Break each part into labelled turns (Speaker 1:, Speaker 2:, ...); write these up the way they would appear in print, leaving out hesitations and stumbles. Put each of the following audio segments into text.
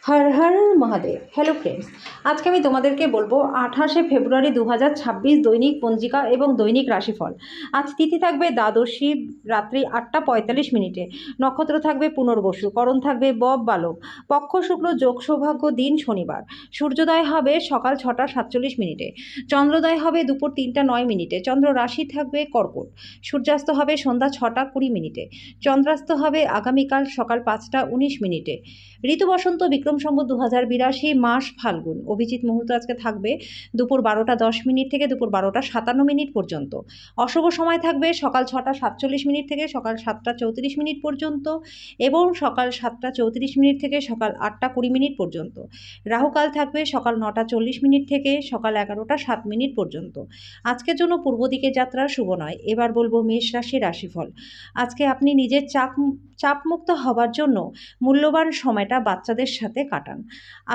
Speaker 1: Har Har Mahadev. Hello friends, আজকে আমি তোমাদেরকে বলবো 28শে ফেব্রুয়ারি 2026 দৈনিক পঞ্জিকা এবং দৈনিক রাশিফল। আজ তিথি থাকবে দ্বাদশী, রাত্রি 8টা 45 মিনিটে। নক্ষত্র থাকবে পুনর্বসু, করণ থাকবে বব বালক, পক্ষ শুক্ল, যোগ সৌভাগ্য, দিন শনিবার। সূর্যোদয় হবে সকাল 6টা 47 মিনিটে, চন্দ্রোদয় হবে দুপুর 3টা 9 মিনিটে। চন্দ্র রাশি থাকবে কর্কট। সূর্যাস্ত হবে সন্ধ্যা 6টা 20 মিনিটে। চন্দ্রাস্ত হবে আগামীকাল সকাল 5টা 19 মিনিটে। ঋতু বসন্ত, বিক্রম সম্বত 2082, মাস ফাল্গুন। অভিজিৎ মুহূর্ত আজকে থাকবে দুপুর 12টা 10 মিনিট থেকে দুপুর 12টা 57 মিনিট পর্যন্ত। অশুভ সময় থাকবে সকাল 6টা 47 মিনিট থেকে সকাল 7টা 34 মিনিট পর্যন্ত এবং সকাল 7টা 34 মিনিট থেকে সকাল 8টা 20 মিনিট পর্যন্ত। রাহুকাল থাকবে সকাল 9টা 40 মিনিট থেকে সকাল 11টা 7 মিনিট পর্যন্ত। আজকের জন্য পূর্ব দিকে যাত্রা শুভ নয়। এবার বলবো মেষ রাশি রাশিফল। আজকে আপনি নিজের চাপমুক্ত হবার জন্য মূল্যবান সময়টা বাচ্চাদের সাথে কাটান।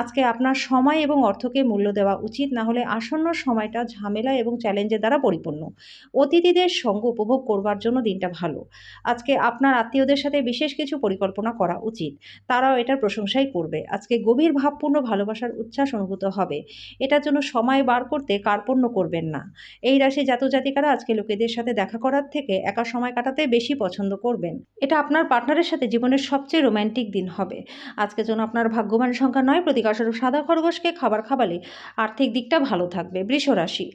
Speaker 1: আজকে আপনার সময় এবং অর্থকে মূল্য দেওয়া উচিত, না হলে আসন্ন সময়টা ঝামেলা এবং চ্যালেঞ্জের দ্বারা পরিপূর্ণ। অতিথিদের সঙ্গ উপভোগ করবার জন্য দিনটা ভালো। আজকে আপনার আত্মীয়দের সাথে বিশেষ কিছু পরিকল্পনা করা উচিত, তারাও এটার প্রশংসাই করবে। আজকে গভীর ভাবপূর্ণ ভালোবাসার উচ্ছ্বাস অনুভূত হবে। এটার জন্য সময় বার করতে কার্পণ্য করবেন না। এই রাশি জাতজাতিকারা আজকে লোকেদের সাথে দেখা করার থেকে একা সময় কাটাতে বেশি পছন্দ করবেন। এটা আপনার পার্টনারের সাথে জীবনের সবচেয়ে রোম্যান্টিক দিন হবে। আজকের জন্য আপনার ভাগ্যবান সংখ্যা 9, প্রতিকারস্বরূপ সাদা খরগোশকে খাবার খাওয়ালে আর্থিক দিকটা ভালো থাকবে। বৃষ রাশি।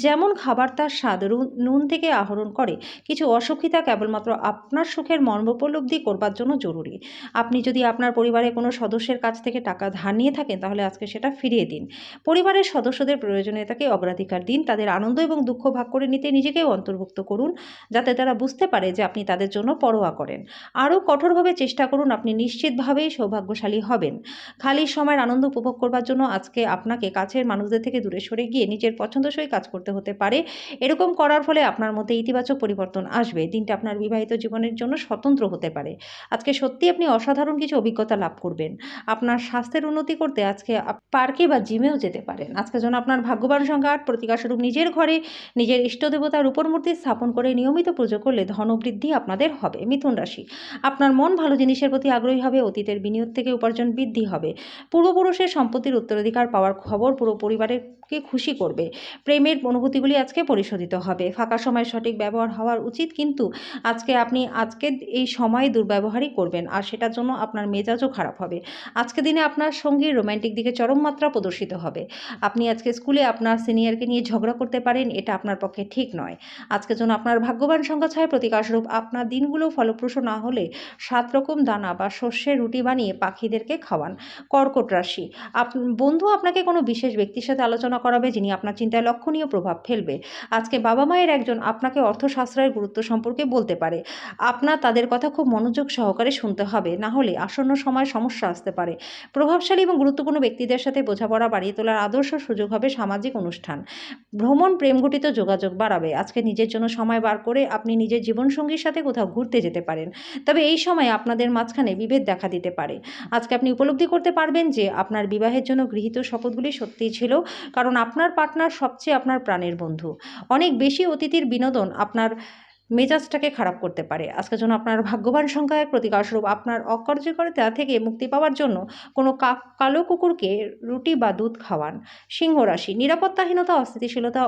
Speaker 1: যেমন খাবার তার স্বাদ নুন থেকে আহরণ করে, কিছু অসুখিতা কেবলমাত্র আপনার সুখের মর্মোপলব্ধি করবার জন্য জরুরি। আপনি যদি আপনার পরিবারের কোনো সদস্যের কাছ থেকে টাকা ধার নিয়ে থাকেন, তাহলে আজকে সেটা ফিরিয়ে দিন। পরিবারের সদস্যদের প্রয়োজনীয়তাকে অগ্রাধিকার দিন। তাদের আনন্দ এবং দুঃখ ভাগ করে নিতে নিজেকেও অন্তর্ভুক্ত করুন, যাতে তারা বুঝতে পারে যে আপনি তাদের জন্য পরোয়া করেন। আরও কঠোরভাবে চেষ্টা করুন, আপনি নিশ্চিতভাবেই সৌভাগ্যশালী হবেন। খালি সময়ের আনন্দ উপভোগ করবার জন্য আজকে আপনাকে কাছের মানুষদের থেকে দূরে সরে গিয়ে নিজের পছন্দসই কাজ করতে হতে পারে। এরকম করার ফলে আপনার মধ্যে ইতিবাচক পরিবর্তন আসবে। দিনটা আপনার বিবাহিত জীবনের জন্য স্বতন্ত্র হতে পারে। আজকে সত্যি আপনি অসাধারণ কিছু অভিজ্ঞতা লাভ করবেন। আপনার স্বাস্থ্যের উন্নতি করতে আজকে পার্কে বা জিমেও যেতে পারেন। আজকের জন্য আপনার ভাগ্যবান সংখ্যা 8, প্রতিকারস্বরূপ নিজের ঘরে নিজের ইষ্টদেবতার উপর মূর্তি স্থাপন করে নিয়মিত পুজো করলে ধনবৃদ্ধি আপনাদের হবে। মিথুন রাশি। আপনার মন ভালো জিনিসের প্রতি আগ্রহী হবে। অতীতের বিনিয়োগ থেকে উপার্জন বৃদ্ধি হবে। পূর্বপুরুষের সম্পত্তির উত্তরাধিকার পাওয়ার খবর পুরো পরিবারকে খুশি করবে। প্রেমের অনুভূতিগুলি আজকে পরিশোধিত হবে। ফাঁকা সময় সঠিক ব্যবহার হওয়ার উচিত, কিন্তু আপনি এই সময় দুর্ব্যবহারই করবেন, আর সেটার জন্য আপনার মেজাজও খারাপ হবে। আজকে দিনে আপনার সঙ্গীর রোম্যান্টিক দিকে চরম মাত্রা প্রদর্শিত হবে। আপনি আজকে স্কুলে আপনার সিনিয়রকে নিয়ে ঝগড়া করতে পারেন, এটা আপনার পক্ষে ঠিক নয়। আজকের জন্য আপনার ভাগ্যবান সংখ্যা 6, প্রতিকারস্বরূপ আপনার দিনগুলো ফলপ্রসূ না হলে 7 রকম দানা বা শস্যের রুটি বানিয়ে পাখিদেরকে খাওয়ান। কর্কট রাশি। বন্ধু আপনাকে কোনো বিশেষ ব্যক্তির সাথে আলোচনা করাবে, যিনি আপনার চিন্তায় লক্ষণীয় প্রভাব ফেলবে। আজকে বাবা মায়ের একজন আপনাকে অর্থ সাশ্রয়ের গুরুত্ব সম্পর্কে বলতে পারে। আপনার তাদের কথা খুব মনোযোগ সহকারে শুনতে হবে, না হলে আসন্ন সময় সমস্যা আসতে পারে। প্রভাবশালী এবং গুরুত্বপূর্ণ ব্যক্তিদের সাথে বোঝাপড়া বাড়িয়ে তোলার আদর্শ সুযোগ হবে সামাজিক অনুষ্ঠান। ভ্রমণ প্রেমঘটিত যোগাযোগ বাড়াবে। আজকে নিজের জন্য সময় বার করে আপনি নিজের জীবনসঙ্গীর সাথে কোথাও ঘুরতে যেতে পারেন, তবে এই সময় আপনাদের মাঝখানে বিভেদ দেখা দিতে পারে। আজকে আপনি উপলব্ধি করতে পারবেন যে আপনার বিবাহের জন্য গৃহীত শপথগুলি সত্যিই ছিল, কারণ আপনার পার্টনার সবচেয়ে আপনার প্রাণের বন্ধু। অনেক বেশি অতিথির বিনোদন আপনার মেজাজটাকে খারাপ করতে পারে। আজকের জন্য আপনার ভাগ্যবান সংখ্যা 1, প্রতিকারস্বরূপ আপনার অকার্যকারিতা থেকে মুক্তি পাওয়ার জন্য কোনো কালো কুকুরকে রুটি বা দুধ খাওয়ান। সিংহ রাশি। নিরাপত্তাহীনতা, অস্থিতিশীলতা,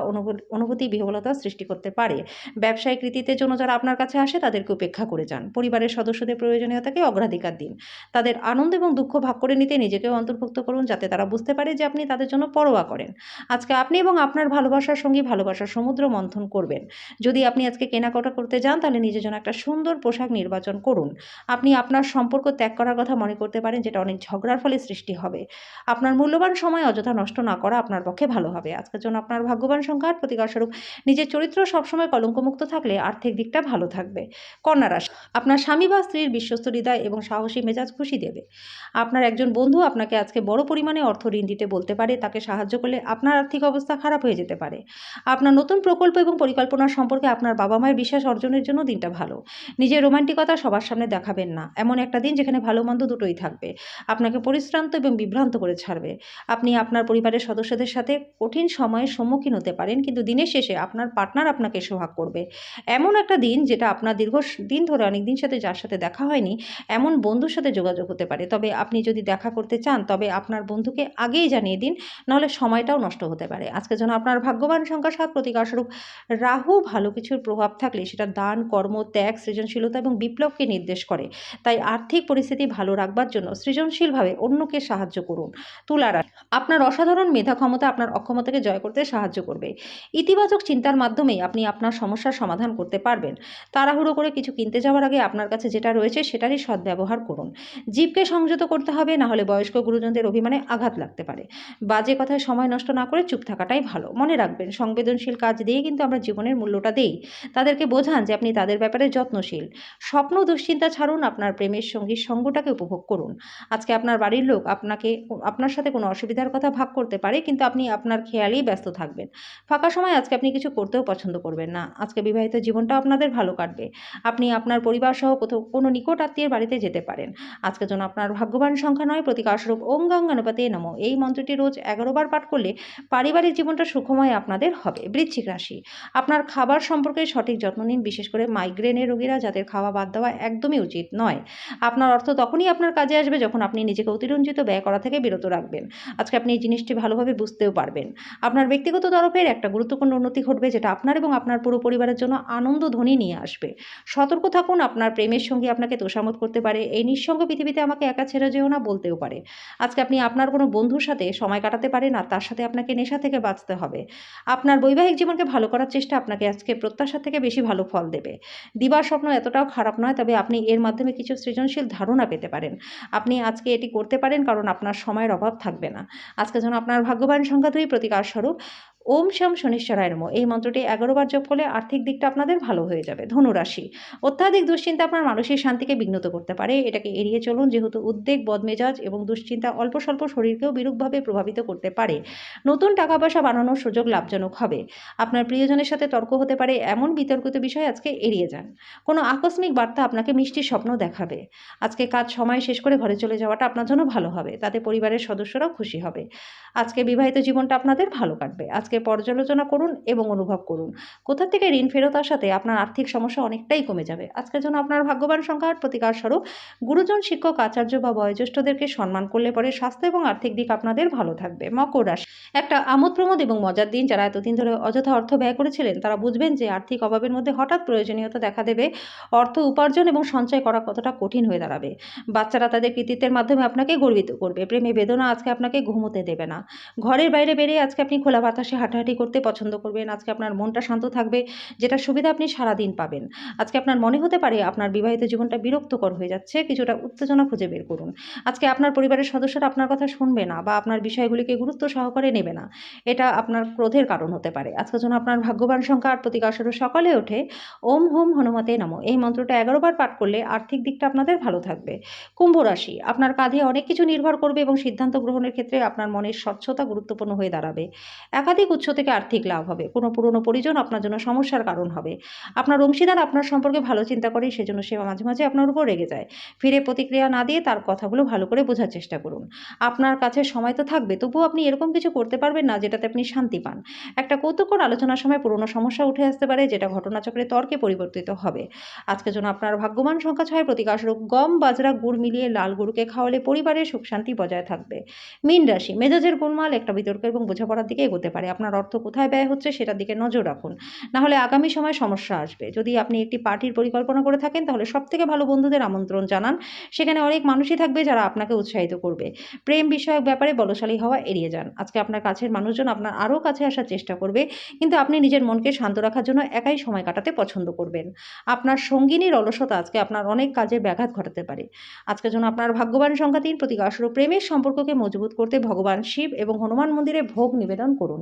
Speaker 1: অনুভূতি বিহ্বলতা সৃষ্টি করতে পারে। ব্যবসায়িক কৃতিত্বের জন্য যারা আপনার কাছে আসে তাদেরকে উপেক্ষা করে যান। পরিবারের সদস্যদের প্রয়োজনীয়তাকে অগ্রাধিকার দিন। তাদের আনন্দ এবং দুঃখ ভাগ করে নিতে নিজেকেও অন্তর্ভুক্ত করুন, যাতে তারা বুঝতে পারে যে আপনি তাদের জন্য পরোয়া করেন। আজকে আপনি এবং আপনার ভালোবাসার সঙ্গী ভালোবাসার সমুদ্র মন্থন করবেন। যদি আপনি আজকে কেনাকাটা করতে যান, তাহলে নিজের জন্য একটা সুন্দর পোশাক নির্বাচন করুন। আপনি আপনার সম্পর্ক ত্যাগ করার কথা মনে করতে পারেন, যেটা অনেক ঝগড়ার ফলে সৃষ্টি হবে। আপনার মূল্যবান সময় অযথা নষ্ট না করা আপনার পক্ষে ভালো হবে। আজকের জন্য আপনার ভাগ্যবান সংখ্যা 8, প্রতিকারস্বরূপ নিজের চরিত্র সবসময় কলঙ্কমুক্ত থাকলে আর্থিক দিকটা ভালো থাকবে। কন্যা রাশি। আপনার স্বামী বা স্ত্রীর বিশ্বস্ত হৃদয় এবং সাহসী মেজাজ খুশি দেবে। আপনার একজন বন্ধু আপনাকে আজকে বড় পরিমাণে অর্থ ঋণ দিতে বলতে পারে। তাকে সাহায্য করলে আপনার আর্থিক অবস্থা খারাপ হয়ে যেতে পারে। আপনার নতুন প্রকল্প এবং পরিকল্পনা সম্পর্কে আপনার বাবা মায়ের বিশ্বাস আত্মবিশ্বাস অর্জনের জন্য দিনটা ভালো। নিজের রোমান্টিকতা সবার সামনে দেখাবেন না। এমন একটা দিন যেখানে ভালো মন্দ দুটোই থাকবে। আপনাকে পরিশ্রান্ত এবং বিভ্রান্ত করে ছাড়বে। আপনি আপনার পরিবারের সদস্যদের সাথে কঠিন সময়ের সম্মুখীন হতে পারেন, কিন্তু দিনের শেষে আপনার পার্টনার আপনাকে সোহাগ করবে। এমন একটা দিন যেটা আপনার দিন ধরে অনেকদিন সাথে যার সাথে দেখা হয়নি, এমন বন্ধুর সাথে যোগাযোগ হতে পারে। তবে আপনি যদি দেখা করতে চান তবে আপনার বন্ধুকে আগেই জানিয়ে দিন, নাহলে সময়টাও নষ্ট হতে পারে। আজকের জন্য আপনার ভাগ্যবান সংখ্যা ৭, প্রতিকারস্বরূপ রাহু ভালো কিছুর প্রভাব থাকলে সেটা দান, কর্ম, ত্যাগ, সৃজনশীলতা এবং বিপ্লবকে নির্দেশ করে। তাই আর্থিক পরিস্থিতি ভালো রাখবার জন্য সৃজনশীলভাবে অন্যকে সাহায্য করুন। তুলা রাশি, আপনার অসাধারণ মেধা ক্ষমতা আপনার অক্ষমতাকে জয় করতে সাহায্য করবে। ইতিবাচক চিন্তার মাধ্যমেই আপনি আপনার সমস্যার সমাধান করতে পারবেন। তাড়াহুড়ো করে কিছু কিনতে যাওয়ার আগে আপনার কাছে যেটা রয়েছে সেটারই সদ্ব্যবহার করুন। জীবকে সংযত করতে হবে, না হলে বয়স্ক গুরুজনদের অভিমানে আঘাত লাগতে পারে। বাজে কথায় সময় নষ্ট না করে চুপ থাকাটাই ভালো। মনে রাখবেন, সংবেদনশীল কাজ দিয়ে কিন্তু আমরা জীবনের মূল্যটা দেই। তাদেরকে বোঝান যে আপনি তাদের ব্যাপারে যত্নশীল। স্বপ্ন দুশ্চিন্তা ছাড়ুন, আপনার প্রেমের সঙ্গীর সঙ্গটাকে উপভোগ করুন। আজকে আপনার বাড়ির লোক আপনার সাথে কোনো অসুবিধার কথা ভাগ করতে পারে, কিন্তু আপনি আপনার খেয়ালেই ব্যস্ত থাকবেন। ফাঁকা সময় আজকে আপনি কিছু করতেও পছন্দ করবেন না। আজকে বিবাহিত জীবনটা আপনাদের ভালো কাটবে। আপনি আপনার পরিবার সহ কোথাও কোনো নিকট আত্মীয়ের বাড়িতে যেতে পারেন। আজকের জন্য আপনার ভাগ্যবান সংখ্যা ৯, প্রতিকারস্বরূপ ওম গং গণপতে নমঃ। এই মন্ত্রটি রোজ ১১ বার পাঠ করলে পারিবারিক জীবনটা সুখময় আপনাদের হবে। বৃশ্চিক রাশি, আপনার খাবার সম্পর্কে সঠিক যত্ন নিন, বিশেষ করে মাইগ্রেনের রোগীরা, যাদের খাওয়া বাদ দেওয়া একদমই উচিত নয়। আপনার অর্থ তখনই আপনার কাজে আসবে যখন আপনি নিজেকে অতিরঞ্জিত ব্যয় করা থেকে বিরত রাখবেন। আজকে আপনি এই জিনিসটি ভালোভাবে বুঝতেও পারবেন। আপনার ব্যক্তিগত তরফের একটা গুরুত্বপূর্ণ উন্নতি ঘটবে, যেটা আপনার এবং আপনার পুরো পরিবারের জন্য আনন্দ ধ্বনি নিয়ে আসবে। সতর্ক থাকুন, আপনার প্রেমের সঙ্গী আপনাকে তোষামোদ করতে পারে। এই নিঃসঙ্গ পৃথিবীতে আমাকে একা ছেড়ে যেও না বলতেও পারে। আজকে আপনি আপনার কোনো বন্ধুর সাথে সময় কাটাতে পারেন, আর তার সাথে আপনাকে নেশা থেকে বাঁচতে হবে। আপনার বৈবাহিক জীবনকে ভালো করার চেষ্টা আপনাকে আজকে প্রত্যাশা থেকে বেশি ভালো ফল দেবে। দিবার স্বপ্ন এতটাও খারাপ নয়, তবে আপনি এর মাধ্যমে কিছু সৃজনশীল ধারণা পেতে পারেন। আপনি আজকে এটি করতে পারেন কারণ আপনার সময়ের অভাব থাকবে না। আজকে যেন আপনার ভাগ্যবান সংখ্যা ২, প্রতিকারস্বরূপ ওম শম শনিশ্চরায় নমঃ। এই মন্ত্রটি ১১ বার জপ করলে আর্থিক দিকটা আপনাদের ভালো হয়ে যাবে। ধনুরাশি, অত্যাধিক দুশ্চিন্তা আপনার মানসিক শান্তিকে বিঘ্নিত করতে পারে। এটাকে এড়িয়ে চলুন, যেহেতু উদ্বেগ, বদমেজাজ এবং দুশ্চিন্তা অল্প স্বল্প শরীরকেও বিরূপভাবে প্রভাবিত করতে পারে। নতুন টাকা পয়সা বানানোর সুযোগ লাভজনক হবে। আপনার প্রিয়জনের সাথে তর্ক হতে পারে, এমন বিতর্কিত বিষয় আজকে এড়িয়ে যান। কোনো আকস্মিক বার্তা আপনাকে মিষ্টি স্বপ্ন দেখাবে। আজকে কাজ সময় শেষ করে ঘরে চলে যাওয়াটা আপনার জন্য ভালো হবে, তাতে পরিবারের সদস্যরাও খুশি হবে। আজকে বিবাহিত জীবনটা আপনাদের ভালো কাটবে। আজকে পর্যালোচনা করুন এবং অনুভব করুন কোথা থেকে ঋণ ফেরত আসাতে আপনার আর্থিক সমস্যা অনেকটাই কমে যাবে। আজকের জন্য আপনার ভাগ্যবান সংখ্যার প্রতিকারস্বরূপ গুরুজন, শিক্ষক, আচার্য বা বয়োজ্যেষ্ঠদেরকে সম্মান করলে পরে স্বাস্থ্য এবং আর্থিক দিক আপনাদের ভালো থাকবে। মকর রাশি, একটা আমোদ প্রমোদ এবং মজার দিন। যারা এতদিন ধরে অযথা অর্থ ব্যয় করেছিলেন তারা বুঝবেন যে আর্থিক অভাবের মধ্যে হঠাৎ প্রয়োজনীয়তা দেখা দেবে। অর্থ উপার্জন এবং সঞ্চয় করা কতটা কঠিন হয়ে দাঁড়াবে। বাচ্চারা তাদের কৃতিত্বের মাধ্যমে আপনাকে গর্বিত করবে। প্রেমে বেদনা আজকে আপনাকে ঘুমোতে দেবে না। ঘরের বাইরে বেরিয়ে আজকে আপনি খোলা বাতাসে হাঁটাহাঁটি করতে পছন্দ করবেন। আজকে আপনার মনটা শান্ত থাকবে, যেটা সুবিধা আপনি সারাদিন পাবেন। আজকে আপনার মনে হতে পারে আপনার বিবাহিত জীবনটা বিরক্তকর হয়ে যাচ্ছে, কিছুটা উত্তেজনা খুঁজে বের করুন। আজকে আপনার পরিবারের সদস্যরা আপনার কথা শুনবে না বা আপনার বিষয়গুলিকে গুরুত্ব সহকারে নেবে না। এটা আপনার ক্রোধের কারণ হতে পারে। আজকের জন্য আপনার ভাগ্যবান সংখ্যা ৮, প্রতিকারস্বরূপ সকালে ওঠে ওম হুম হনুমতে নমঃ। এই মন্ত্রটা ১১ বার পাঠ করলে আর্থিক দিকটা আপনাদের ভালো থাকবে। কুম্ভ রাশি, আপনার কাঁধে অনেক কিছু নির্ভর করবে এবং সিদ্ধান্ত গ্রহণের ক্ষেত্রে আপনার মনের স্বচ্ছতা গুরুত্বপূর্ণ হয়ে দাঁড়াবে। একাধিক উৎস থেকে আর্থিক লাভ হবে। কোনো পুরনো পরিজন আপনার জন্য সমস্যার কারণ হবে। আপনার অংশীদার আপনার সম্পর্কে ভালো চিন্তা করে, সেজন্য সে মাঝে মাঝে আপনার উপর রেগে যায়। ফিরে প্রতিক্রিয়া না দিয়ে তার কথাগুলো ভালো করে বোঝার চেষ্টা করুন। আপনার কাছে সময় তো থাকবে, তবুও আপনি এরকম কিছু করতে পারবেন না যেটাতে আপনি শান্তি পান। একটা কৌতুকর আলোচনার সময় পুরনো সমস্যা উঠে আসতে পারে, যেটা ঘটনাচক্রে তর্কে পরিবর্তিত হবে। আজকের জন্য আপনার ভাগ্যবান সংখ্যা ৬, প্রতিকারস্বরূপ গম, বাজরা, গুড় মিলিয়ে লাল গরুকে খাওয়ালে পরিবারের সুখ শান্তি বজায় থাকবে। মীন রাশি, মেজাজের গোলমাল একটা বিতর্ক এবং বোঝাপড়ার দিকে এগোতে পারে। আপনার অর্থ কোথায় ব্যয় হচ্ছে সেটার দিকে নজর রাখুন, না হলে আগামী সময়ে সমস্যা আসবে। যদি আপনি একটি পার্টির পরিকল্পনা করে থাকেন তাহলে সবথেকে ভালো বন্ধুদের আমন্ত্রণ জানান। সেখানে অনেক মানুষই থাকবে যারা আপনাকে উৎসাহিত করবে। প্রেম বিষয়ক ব্যাপারে বলশালী হওয়া এড়িয়ে যান। আজকে আপনার কাছের মানুষজন আপনার আরও কাছে আসার চেষ্টা করবে, কিন্তু আপনি নিজের মনকে শান্ত রাখার জন্য একাই সময় কাটাতে পছন্দ করবেন। আপনার সঙ্গিনীর অলসতা আজকে আপনার অনেক কাজে ব্যাঘাত ঘটাতে পারে। আজকের জন্য আপনার ভাগ্যবান সংখ্যা ৩, প্রতিকারস্বরূপ প্রেমের সম্পর্ককে মজবুত করতে ভগবান শিব এবং হনুমান মন্দিরে ভোগ নিবেদন করুন।